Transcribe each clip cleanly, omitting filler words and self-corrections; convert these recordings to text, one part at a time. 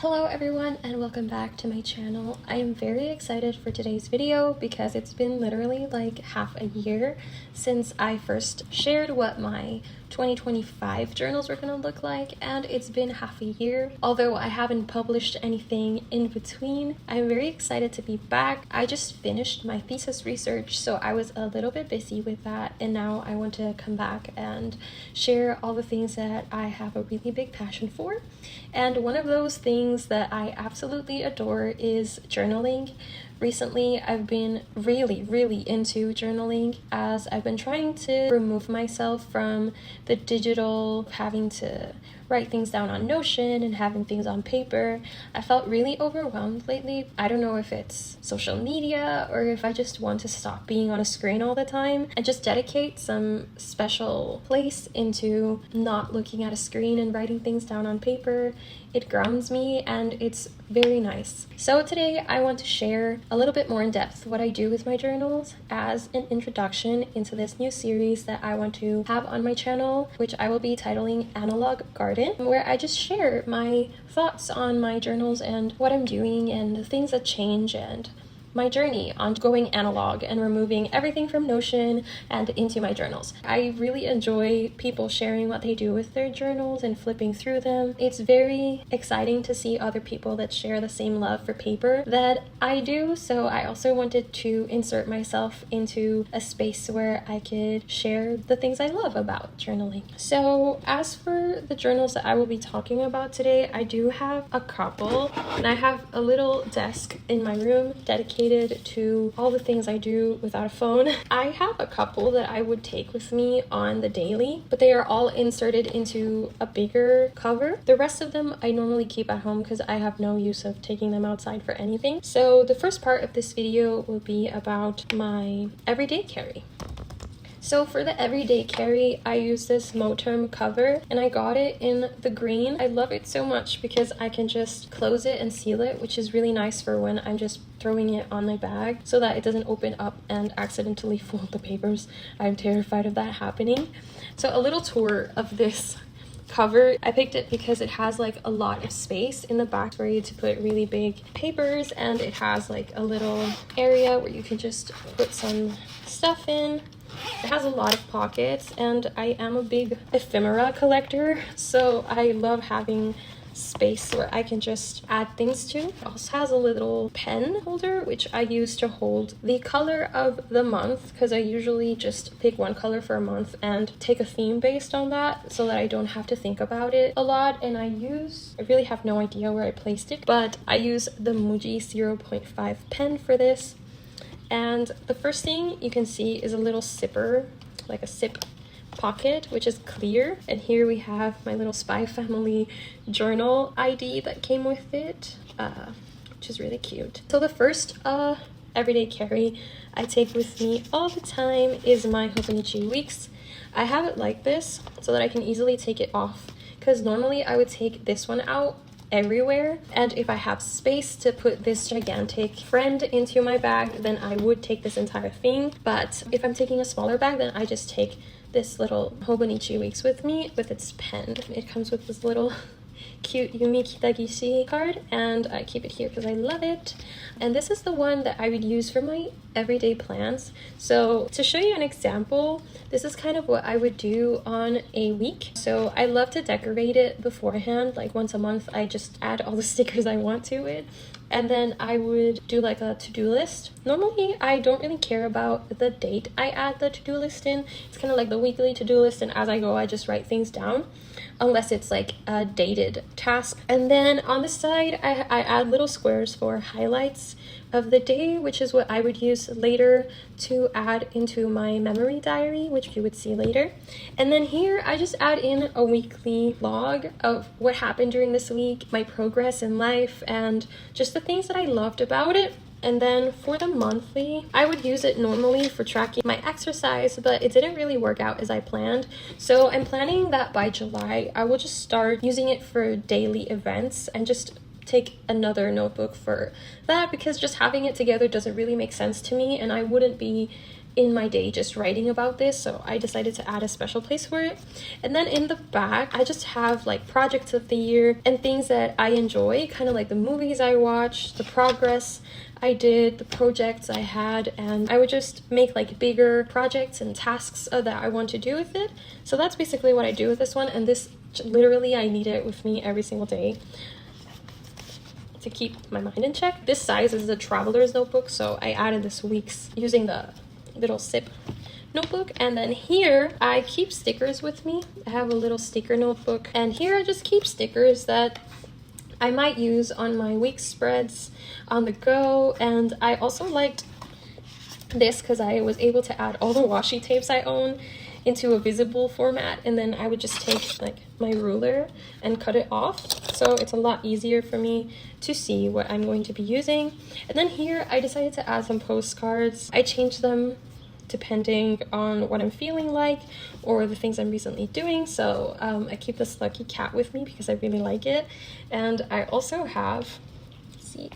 Hello everyone and welcome back to my channel. I am very excited for today's video because it's been literally like half a year since I first shared what my 2025 journals were going to look like, and it's been half a year. Although I haven't published anything in between, I'm very excited to be back. I just finished my thesis research, so I was a little bit busy with that, and now I want to come back and share all the things that I have a really big passion for. And one of those things that I absolutely adore is journaling. Recently, I've been really into journaling as I've been trying to remove myself from the digital, having to write things down on Notion and having things on paper. I felt really overwhelmed lately. I don't know if it's social media or if I just want to stop being on a screen all the time and just dedicate some special place into not looking at a screen and writing things down on paper. It grounds me and it's very nice. So today I want to share a little bit more in depth what I do with my journals as an introduction into this new series that I want to have on my channel, which I will be titling Analog Garden, where I just share my thoughts on my journals and what I'm doing and the things that change and my journey on going analog and removing everything from Notion and into my journals. I really enjoy people sharing what they do with their journals and flipping through them. It's very exciting to see other people that share the same love for paper that I do, so I also wanted to insert myself into a space where I could share the things I love about journaling. So as for the journals that I will be talking about today, I do have a couple, and I have a little desk in my room dedicated to all the things I do without a phone. I have a couple that I would take with me on the daily, but they are all inserted into a bigger cover. The rest of them I normally keep at home because I have no use of taking them outside for anything. So the first part of this video will be about my everyday carry. So for the everyday carry, I use this Moterm cover, and I got it in the green. I love it so much because I can just close it and seal it, which is really nice for when I'm just throwing it on my bag so that it doesn't open up and accidentally fold the papers. I'm terrified of that happening. So a little tour of this cover. I picked it because it has like a lot of space in the back for you to put really big papers, and it has like a little area where you can just put some stuff in. It has a lot of pockets, and I am a big ephemera collector, so I love having space where I can just add things to. It also has a little pen holder, which I use to hold the color of the month, because I usually just pick one color for a month and take a theme based on that so that I don't have to think about it a lot. And I really have no idea where I placed it, but I use the Muji 0.5 pen for this. And the first thing you can see is a little zipper, like a zip pocket, which is clear. And here we have my little Spy Family journal ID that came with it, which is really cute. So the first everyday carry I take with me all the time is my Hobonichi Weeks. I have it like this so that I can easily take it off, because normally I would take this one out everywhere, and if I have space to put this gigantic friend into my bag, then I would take this entire thing. But if I'm taking a smaller bag, then I just take this little Hobonichi Weeks with me with its pen. It comes with this little cute Yumi Kitagishi card, and I keep it here because I love it. And this is the one that I would use for my everyday plans. So to show you an example, this is kind of what I would do on a week. So I love to decorate it beforehand, like once a month I just add all the stickers I want to it, and then I would do like a to-do list. Normally I don't really care about the date I add the to-do list in. It's kind of like the weekly to-do list, and as I go I just write things down, unless it's like a dated task. And then on the side I add little squares for highlights of the day, which is what I would use later to add into my memory diary, which you would see later. And then here I just add in a weekly log of what happened during this week, my progress in life, and just the things that I loved about it. And then for the monthly, I would use it normally for tracking my exercise, but it didn't really work out as I planned. So I'm planning that by July, I will just start using it for daily events and just take another notebook for that, because just having it together doesn't really make sense to me, and I wouldn't be in my day just writing about this, so I decided to add a special place for it. And then in the back, I just have like projects of the year and things that I enjoy, kind of like the movies I watched, the progress I did, the projects I had, and I would just make like bigger projects and tasks that I want to do with it. So that's basically what I do with this one, and this literally I need it with me every single day to keep my mind in check. This size is a traveler's notebook, so I added this week's using the little sip notebook. And then here I keep stickers with me. I have a little sticker notebook, and here I just keep stickers that I might use on my week spreads on the go. And I also liked this because I was able to add all the washi tapes I own into a visible format, and then I would just take like my ruler and cut it off, so it's a lot easier for me to see what I'm going to be using. And then here I decided to add some postcards. I change them depending on what I'm feeling like or the things I'm recently doing. So I keep this lucky cat with me because I really like it. And I also have, let's see,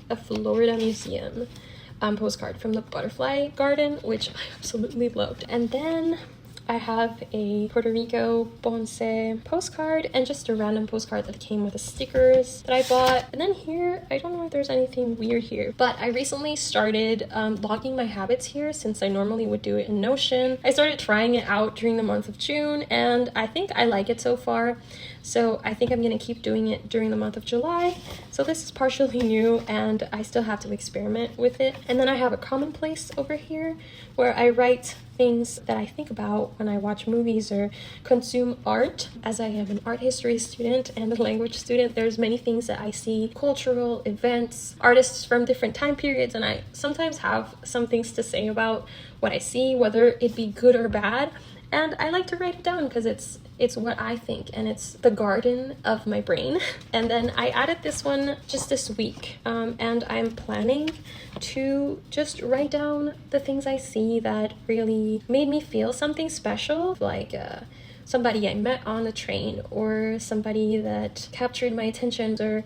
a Florida Museum postcard from the butterfly garden, which I absolutely loved. And then I have a Puerto Rico Ponce postcard and just a random postcard that came with the stickers that I bought. And then here, I don't know if there's anything weird here, but I recently started logging my habits here since I normally would do it in Notion. I started trying it out during the month of June, and I think I like it so far. So I think I'm gonna keep doing it during the month of July. So this is partially new and I still have to experiment with it. And then I have a commonplace over here where I write things that I think about when I watch movies or consume art. As I am an art history student and a language student, there's many things that I see, cultural events, artists from different time periods, and I sometimes have some things to say about what I see, whether it be good or bad. And I like to write it down because it's what I think, and it's the garden of my brain. And then I added this one just this week, and I'm planning to just write down the things I see that really made me feel something special, like somebody I met on the train, or somebody that captured my attention, or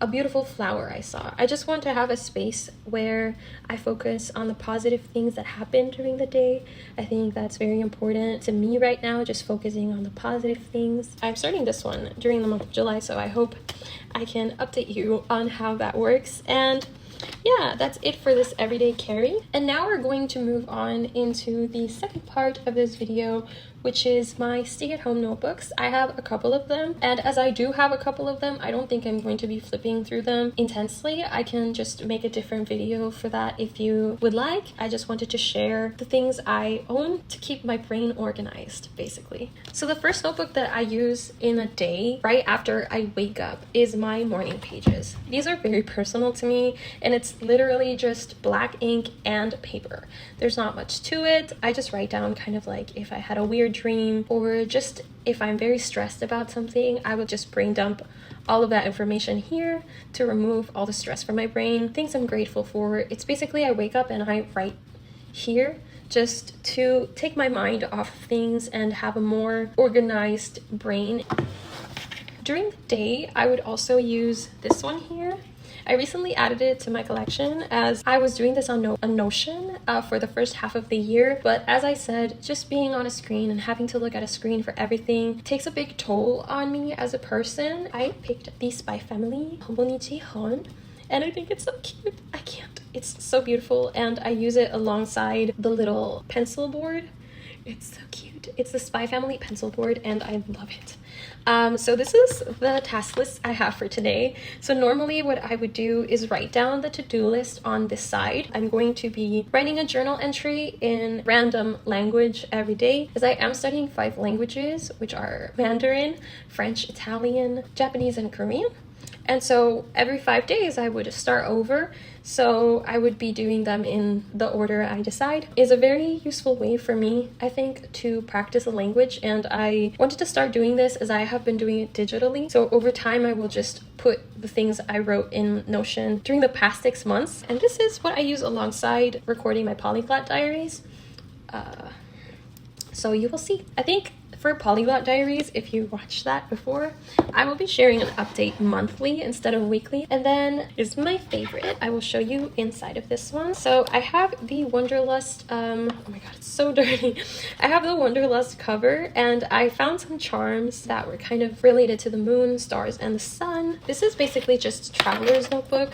a beautiful flower I saw. I just want to have a space where I focus on the positive things that happen during the day. I think that's very important to me right now, just focusing on the positive things. I'm starting this one during the month of July, so I hope I can update you on how that works. And yeah, that's it for this everyday carry. And now we're going to move on into the second part of this video, which is my stay-at-home notebooks. I have a couple of them, and as I do have a couple of them, I don't think I'm going to be flipping through them intensely. I can just make a different video for that if you would like. I just wanted to share the things I own to keep my brain organized, basically. So the first notebook that I use in a day right after I wake up is my morning pages. These are very personal to me, and it's literally just black ink and paper. There's not much to it. I just write down kind of like if I had a weird dream, or just if I'm very stressed about something, I would just brain dump all of that information here to remove all the stress from my brain, things I'm grateful for. It's basically I wake up and I write here just to take my mind off of things and have a more organized brain. During the day, I would also use this one here. I recently added it to my collection as I was doing this on Notion for the first half of the year. But as I said, just being on a screen and having to look at a screen for everything takes a big toll on me as a person. I picked the Spy Family hobonichi, and I think it's so cute. I can't. It's so beautiful, and I use it alongside the little pencil board. It's so cute. It's the Spy Family pencil board, and I love it. So this is the task list I have for today. So normally what I would do is write down the to-do list on this side. I'm going to be writing a journal entry in random language every day, as I am studying 5 languages, which are Mandarin, French, Italian, Japanese, and Korean. And so every 5 days I would start over. So I would be doing them in the order I decide. Is a very useful way for me, I think, to practice a language. And I wanted to start doing this as I have been doing it digitally. So over time, I will just put the things I wrote in Notion during the past 6 months. And this is what I use alongside recording my polyglot diaries. So you will see. I think For Polyglot Diaries, if you watched that before, I will be sharing an update monthly instead of weekly. And then is my favorite. I will show you inside of this one. So I have the Wanderlust, oh my god, it's so dirty. I have the Wanderlust cover, and I found some charms that were kind of related to the moon, stars, and the sun. This is basically just Traveler's Notebook.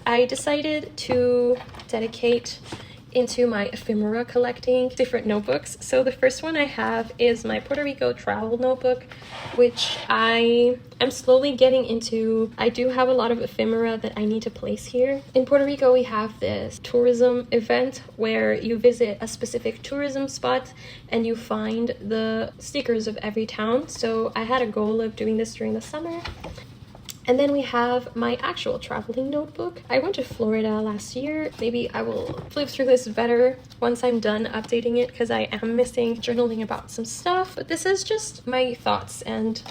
I decided to dedicate into my ephemera collecting different notebooks. So the first one I have is my Puerto Rico travel notebook, which I am slowly getting into. I do have a lot of ephemera that I need to place here. In Puerto Rico, we have this tourism event where you visit a specific tourism spot and you find the stickers of every town. So I had a goal of doing this during the summer. And then we have my actual traveling notebook. I went to Florida last year. Maybe I will flip through this better once I'm done updating it, because I am missing journaling about some stuff. But this is just my thoughts and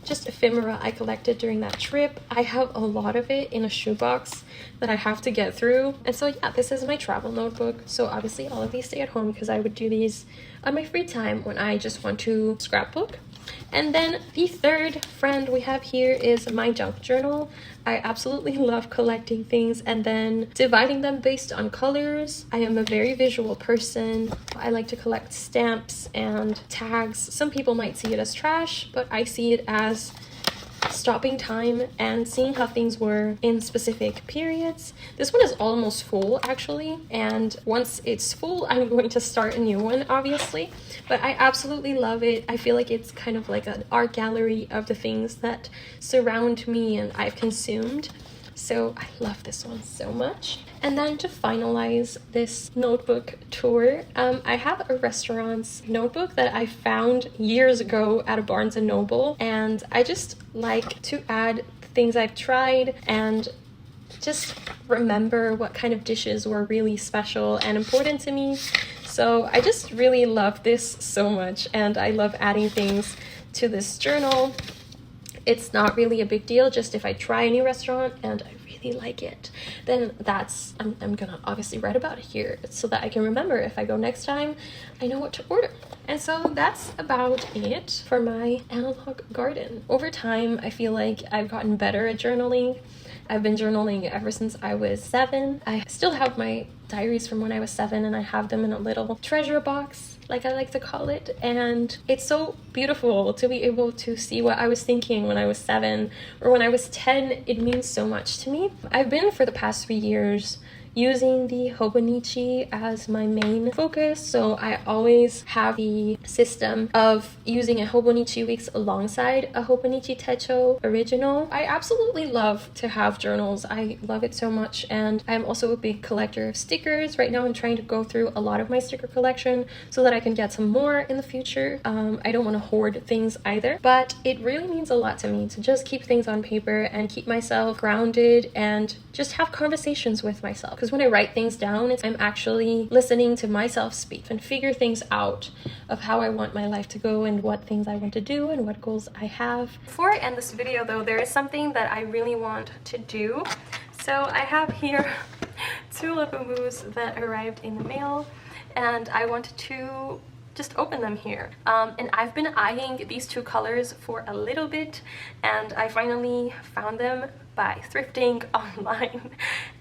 just ephemera I collected during that trip. I have a lot of it in a shoebox that I have to get through. And so yeah, this is my travel notebook. So obviously all of these stay at home because I would do these on my free time when I just want to scrapbook. And then the third friend we have here is my junk journal. I absolutely love collecting things and then dividing them based on colors. I am a very visual person. I like to collect stamps and tags. Some people might see it as trash, but I see it as stopping time and seeing how things were in specific periods. This one is almost full actually, and once it's full I'm going to start a new one obviously, but I absolutely love it. I feel like it's kind of like an art gallery of the things that surround me and I've consumed. So I love this one so much. And then to finalize this notebook tour, I have a restaurant's notebook that I found years ago at a Barnes & Noble. And I just like to add things I've tried and just remember what kind of dishes were really special and important to me. So I just really love this so much, and I love adding things to this journal. It's not really a big deal, just if I try a new restaurant and I really like it, then that's, I'm gonna obviously write about it here so that I can remember if I go next time, I know what to order. And so that's about it for my analog garden. Over time, I feel like I've gotten better at journaling. I've been journaling ever since I was 7. I still have my diaries from when I was 7, and I have them in a little treasure box, like I like to call it, and it's so beautiful to be able to see what I was thinking when I was 7 or when I was 10. It means so much to me. I've been for the past 3 years using the hobonichi as my main focus, so I always have the system of using a hobonichi weeks alongside a hobonichi techo original. I absolutely love to have journals. I love it so much, and I'm also a big collector of stickers. Right now I'm trying to go through a lot of my sticker collection so that I can get some more in the future. I don't want to hoard things either, but it really means a lot to me to just keep things on paper and keep myself grounded and just have conversations with myself. Because when I write things down, I'm actually listening to myself speak and figure things out of how I want my life to go and what things I want to do and what goals I have. Before I end this video though, there is something that I really want to do. So I have here 2 labubus that arrived in the mail, and I wanted to just open them here. And I've been eyeing these 2 colors for a little bit, and I finally found them by thrifting online,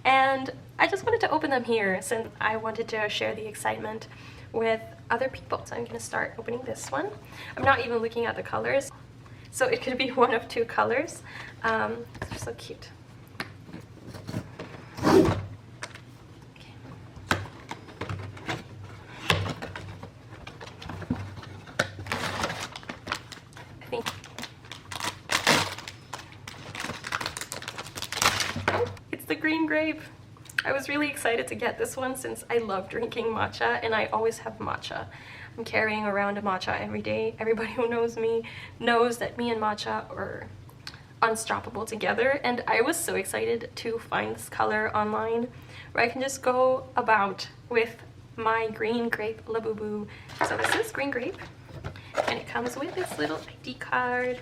and I just wanted to open them here since I wanted to share the excitement with other people. So I'm gonna start opening this one. I'm not even looking at the colors, so it could be one of 2 colors. They're so cute. The green grape. I was really excited to get this one since I love drinking matcha, and I always have matcha. I'm carrying around a matcha every day. Everybody who knows me knows that me and matcha are unstoppable together, and I was so excited to find this color online where I can just go about with my green grape labubu. So this is green grape, and it comes with this little ID card.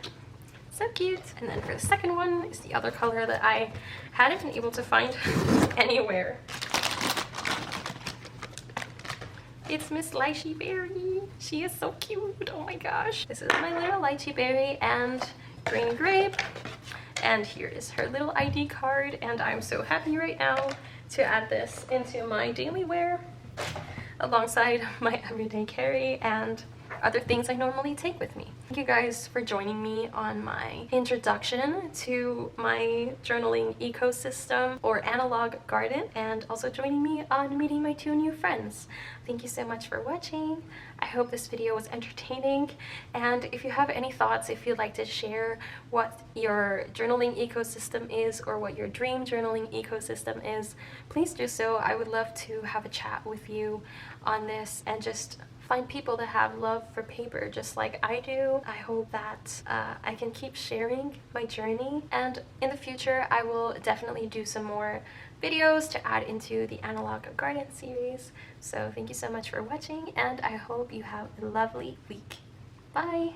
So cute. And then for the second one is the other color that I hadn't been able to find anywhere. It's Miss Lychee Berry. She is so cute. Oh my gosh. This is my little Lychee Berry and green grape. And here is her little ID card. And I'm so happy right now to add this into my daily wear alongside my everyday carry and other things I normally take with me. Thank you guys for joining me on my introduction to my journaling ecosystem or analog garden, and also joining me on meeting my 2 new friends. Thank you so much for watching. I hope this video was entertaining, and if you have any thoughts, if you'd like to share what your journaling ecosystem is or what your dream journaling ecosystem is, please do so. I would love to have a chat with you on this and just find people that have love for paper just like I do. I hope that I can keep sharing my journey, and in the future I will definitely do some more videos to add into the Analog Garden series. So thank you so much for watching, and I hope you have a lovely week. Bye!